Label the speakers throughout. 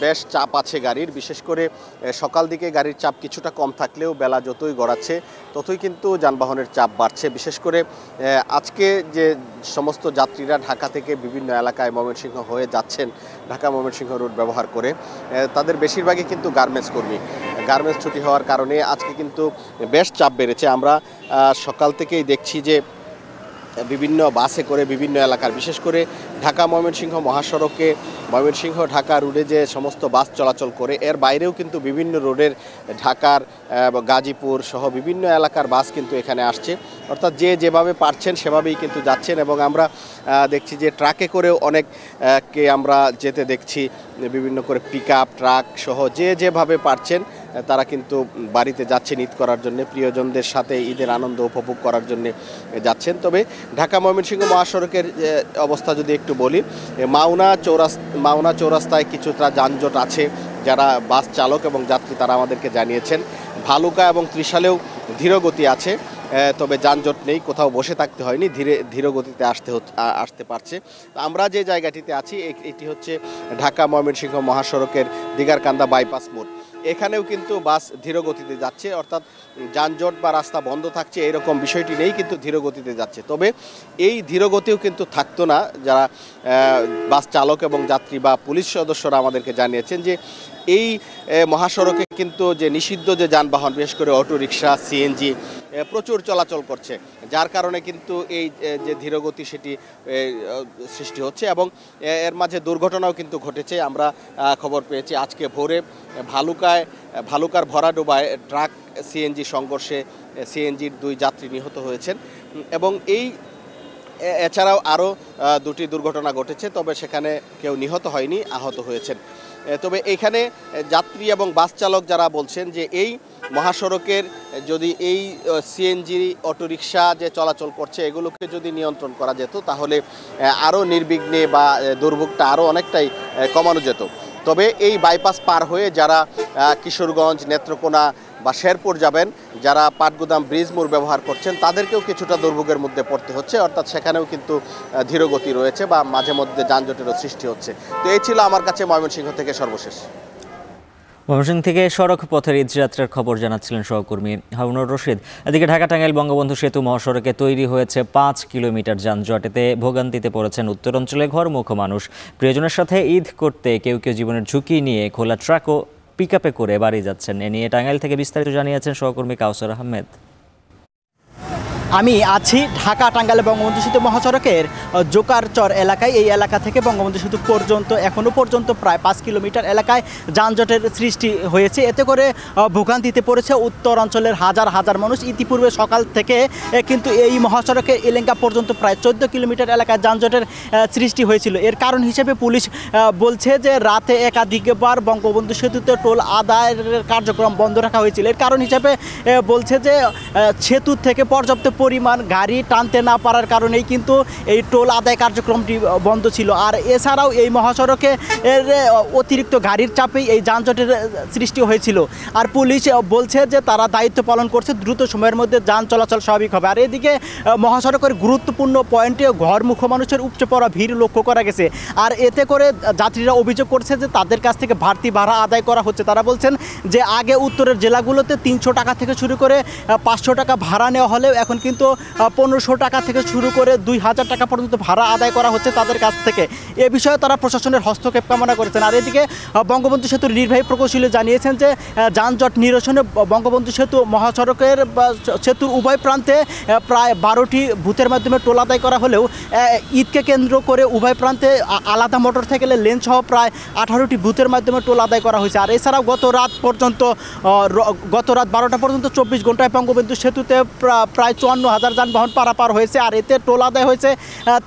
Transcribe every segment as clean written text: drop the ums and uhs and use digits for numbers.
Speaker 1: বেশ চাপ আছে গাড়ির, বিশেষ করে সকাল দিকে গাড়ির চাপ কিছুটা কম থাকলেও বেলা যতই গড়াচ্ছে ততই কিন্তু যানবাহনের চাপ বাড়ছে। বিশেষ করে আজকে যে সমস্ত যাত্রীরা ঢাকা থেকে বিভিন্ন এলাকায় ময়মনসিংহ হয়ে যাচ্ছেন, ঢাকা ময়মনসিংহ রুট ব্যবহার করে, তাদের বেশিরভাগই কিন্তু গার্মেন্টস কর্মী। গার্মেন্টস ছুটি হওয়ার কারণে আজকে কিন্তু বেশ চাপ বেড়েছে। আমরা সকাল থেকেই দেখছি যে বিভিন্ন বাসে করে বিভিন্ন এলাকার, বিশেষ করে ঢাকা ময়মনসিংহ মহাসড়কে ময়মনসিংহ ঢাকা রুটে যে সমস্ত বাস চলাচল করে, এর বাইরেও কিন্তু বিভিন্ন রোডের ঢাকার গাজীপুর সহ বিভিন্ন এলাকার বাস কিন্তু এখানে আসছে। অর্থাৎ যে যেভাবে পারছেন সেভাবেই কিন্তু যাচ্ছেন। এবং আমরা দেখছি যে ট্রাকে করেও অনেককে আমরা যেতে দেখছি, বিভিন্ন করে পিকআপ ট্রাক সহ যে যেভাবে পারছেন তারা কিন্তু বাড়িতে যাচ্ছেন ঈদ করার জন্য, প্রিয়জনদের সাথে ঈদের আনন্দ উপভোগ করার জন্য যাচ্ছেন। তবে ঢাকা ময়মনসিংহ মহাসড়কের অবস্থা যদি একটু বলি, মাওনা চৌরাস্তায় কিছুটা যানজট আছে। যারা বাস চালক এবং যাত্রী তারা আমাদেরকে জানিয়েছেন। ভালুকা এবং ত্রিশালেও ধীরগতি আছে, তবে যানজট নেই, কোথাও বসে থাকতে হয়নি, ধীর গতিতে আসতে পারছে। আমরা যে জায়গাটিতে আছি এটি হচ্ছে ঢাকা ময়মনসিংহ মহাসড়কের দিগারকান্দা বাইপাস মোড়। এখানেও কিন্তু বাস ধীর গতিতে যাচ্ছে, অর্থাৎ যানজট বা রাস্তা বন্ধ থাকছে এরকম বিষয়টি নেই, কিন্তু ধীর গতিতে যাচ্ছে। তবে এই ধীর গতিও কিন্তু থাকতো না। যারা বাস চালক এবং যাত্রী বা পুলিশ সদস্যরা আমাদেরকে জানিয়েছেন যে এই মহাসড়কে কিন্তু যে নিষিদ্ধ যে যানবাহন, বিশেষ করে অটোরিকশা, সিএনজি প্রচুর চলাচল করছে, যার কারণে কিন্তু এই যে ধীরগতি সেটি সৃষ্টি হচ্ছে এবং এর মাঝে দুর্ঘটনাও কিন্তু ঘটেছে। আমরা খবর পেয়েছি আজকে ভোরে ভালুকার ভরাডোবায় ট্রাক সিএনজি সংঘর্ষে সিএনজির 2 যাত্রী নিহত হয়েছেন এবং এছাড়াও আরও 2টি দুর্ঘটনা ঘটেছে, তবে সেখানে কেউ নিহত হয়নি, আহত হয়েছেন। তবে এখানে যাত্রী এবং বাস চালক যারা বলছেন যে এই মহাসড়কের যদি এই সিএনজি অটোরিকশা যে চলাচল করছে এগুলোকে যদি নিয়ন্ত্রণ করা যেত তাহলে আরও নির্বিঘ্নে বা দুর্ভোগটা আরও অনেকটাই কমানো যেত। তবে এই বাইপাস পার হয়ে যারা কিশোরগঞ্জ, নেত্রকোনা বা শেরপুর যাবেন, যারা পাটগুদাম ব্রিজ মোড় ব্যবহার করছেন তাদেরকেও কিছুটা দুর্ভোগের মধ্যে পড়তে হচ্ছে। অর্থাৎ সেখানেও কিন্তু ধীরগতি রয়েছে বা মাঝে মধ্যে যানজটেরও সৃষ্টি হচ্ছে। তো এই ছিল আমার কাছে ময়মনসিংহ থেকে সর্বশেষ।
Speaker 2: ময়মনসিংহ থেকে সড়ক পথের ঈদযাত্রার খবর জানাচ্ছিলেন সহকর্মী হারুনুর রশিদ। এদিকে ঢাকা টাঙ্গাইল বঙ্গবন্ধু সেতু মহাসড়কে তৈরি হয়েছে 5 কিলোমিটার যানজট। এতে ভোগান্তিতে পড়েছেন উত্তরাঞ্চলে ঘরমুখ মানুষ। প্রিয়জনের সাথে ঈদ করতে কেউ কেউ জীবনের ঝুঁকি নিয়ে খোলা ট্রাক ও পিকআপে করে বাড়ি যাচ্ছেন। এ নিয়ে টাঙ্গাইল থেকে বিস্তারিত জানিয়েছেন সহকর্মী কাউসার আহমেদ।
Speaker 3: আমি আছি ঢাকা টাঙ্গাইল বঙ্গবন্ধু সেতু মহাসড়কের জোকারচর এলাকায়। এই এলাকা থেকে বঙ্গবন্ধু সেতু পর্যন্ত এখনও পর্যন্ত প্রায় 5 কিলোমিটার এলাকায় যানজটের সৃষ্টি হয়েছে। এতে করে ভোগান্তিতে পড়েছে উত্তরাঞ্চলের হাজার হাজার মানুষ। ইতিপূর্বে সকাল থেকে কিন্তু এই মহাসড়কের এলেঙ্কা পর্যন্ত প্রায় 14 কিলোমিটার এলাকায় যানজটের সৃষ্টি হয়েছিল। এর কারণ হিসেবে পুলিশ বলছে যে রাতে একাধিকবার বঙ্গবন্ধু সেতুতে টোল আদায়ের কার্যক্রম বন্ধ রাখা হয়েছিল। এর কারণ হিসেবে বলছে যে সেতু থেকে পর্যাপ্ত পরিমাণ গাড়ি টানতে না পারার কারণেই কিন্তু এই টোল আদায় কার্যক্রমটি বন্ধ ছিল। আর এছাড়াও এই মহাসড়কে অতিরিক্ত গাড়ির চাপেই এই যানজটের সৃষ্টি হয়েছিল। আর পুলিশ বলছে যে তারা দায়িত্ব পালন করছে, দ্রুত সময়ের মধ্যে যান চলাচল স্বাভাবিক হবে। আর এদিকে মহাসড়কের গুরুত্বপূর্ণ পয়েন্টে ঘরমুখ মানুষের উপচে পড়া ভিড় লক্ষ্য করা গেছে। আর এতে করে যাত্রীরা অভিযোগ করছে যে তাদের কাছ থেকে বাড়তি ভাড়া আদায় করা হচ্ছে। তারা বলছেন যে আগে উত্তরের জেলাগুলোতে 300 টাকা থেকে শুরু করে 500 টাকা ভাড়া নেওয়া হলেও এখন কিন্তু 1500 টাকা থেকে শুরু করে 2000 টাকা পর্যন্ত ভাড়া আদায় করা হচ্ছে তাদের কাছ থেকে। এ বিষয়ে তারা প্রশাসনের হস্তক্ষেপ কামনা করেছেন। আর এদিকে বঙ্গবন্ধু সেতুর নির্বাহী প্রকৌশলী জানিয়েছেন যে যানজট নিরসনে বঙ্গবন্ধু সেতু মহাসড়কের সেতুর উভয় প্রান্তে প্রায় 12টি বুথের মাধ্যমে টোল আদায় করা হলেও ঈদকে কেন্দ্র করে উভয় প্রান্তে আলাদা মোটরসাইকেলের লেন সহ প্রায় 18টি বুথের মাধ্যমে টোল আদায় করা হয়েছে। আর এছাড়াও গত রাত 12টা পর্যন্ত 24 ঘন্টায় বঙ্গবন্ধু সেতুতে প্রায় 54,000 যানবাহন পারাপার হয়েছে। আর এতে টোল আদায় হয়েছে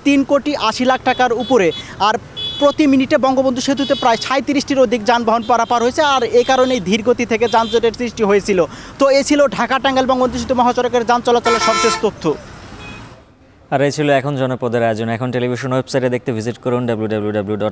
Speaker 3: 3,80,00,000 টাকার উপরে। আর প্রতি মিনিটে বঙ্গবন্ধু সেতুতে প্রায় 37টির অধিক যানবাহন পারাপার হয়েছে। আর এই কারণেই ধীরগতি থেকে যানজটের সৃষ্টি হয়েছিল। তো এ ছিল ঢাকা টাঙ্গাইল বঙ্গবন্ধু সেতু মহাসড়কের যান চলাচলের সবশেষ তথ্য।
Speaker 2: আর এই ছিল এখন জনপদের আয়োজন। এখন টেলিভিশন ওয়েবসাইটে দেখতে ভিজিট করুন www.